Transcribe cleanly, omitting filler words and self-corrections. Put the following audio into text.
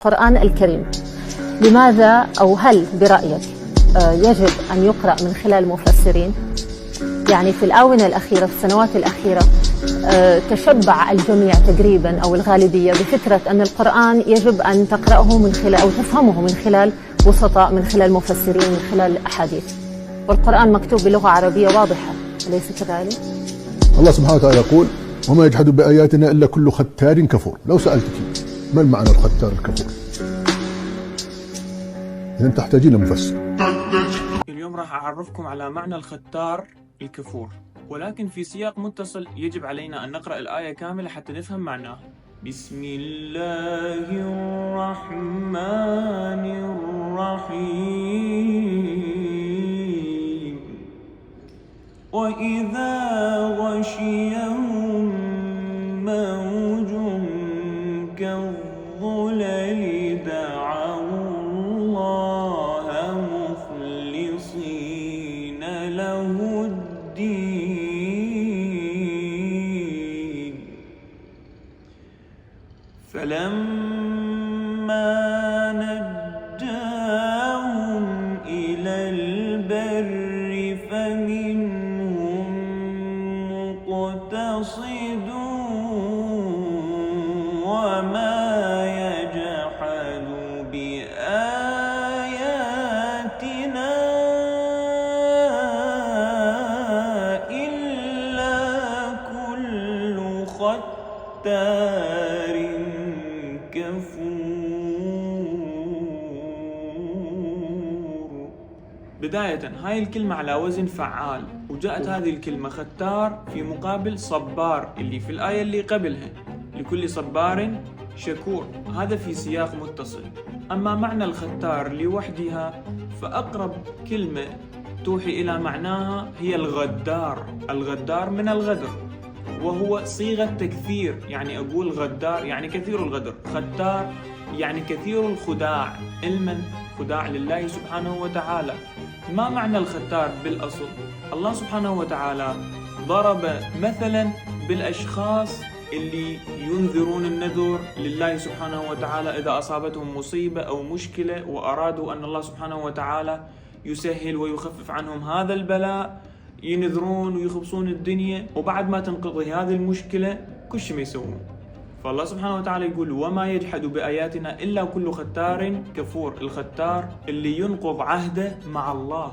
القرآن الكريم، لماذا أو هل برأيك يجب أن يقرأ من خلال مفسرين؟ يعني في الآونة الأخيرة، في السنوات الأخيرة، تشبع الجميع تقريبا أو الغالبية بفكرة أن القرآن يجب أن تقرأه من خلال أو تفهمه من خلال وسطاء، من خلال مفسرين، من خلال أحاديث، والقرآن مكتوب بلغة عربية واضحة، أليس كذلك؟ الله سبحانه وتعالى يقول: وما يجحد بآياتنا إلا كل ختار كفور. لو سألتك ما المعنى الختار الكفور؟ إذا تحتاجين لمفسر. اليوم راح أعرفكم على معنى الختار الكفور، ولكن في سياق متصل يجب علينا أن نقرأ الآية كاملة حتى نفهم معناها. بسم الله الرحمن الرحيم. وإذا غشيهم موج كالظلل دعوا الله مخلصين له الدين، فلما نجاهم إلى البر فمنهم مقتصد وما يجحد بآياتنا إلا كل ختار كفور. بداية، هاي الكلمة على وزن فعال، وجاءت هذه الكلمة ختار في مقابل صبار اللي في الآية اللي قبلها، لكل صبار شكور. هذا في سياق متصل. أما معنى الختار لوحدها فأقرب كلمة توحي إلى معناها هي الغدار. الغدار من الغدر، وهو صيغة تكثير، يعني أقول غدار يعني كثير الغدر، ختار يعني كثير الخداع، علما خداع لله سبحانه وتعالى. ما معنى الختار بالأصل؟ الله سبحانه وتعالى ضرب مثلا بالأشخاص اللي ينذرون النذر لله سبحانه وتعالى إذا أصابتهم مصيبة أو مشكلة وأرادوا أن الله سبحانه وتعالى يسهل ويخفف عنهم هذا البلاء، ينذرون ويخبصون الدنيا، وبعد ما تنقضي هذه المشكلة كل شيء ما يسوون. فالله سبحانه وتعالى يقول: وما يجحد بآياتنا إلا كل ختار كفور. الختار اللي ينقض عهده مع الله.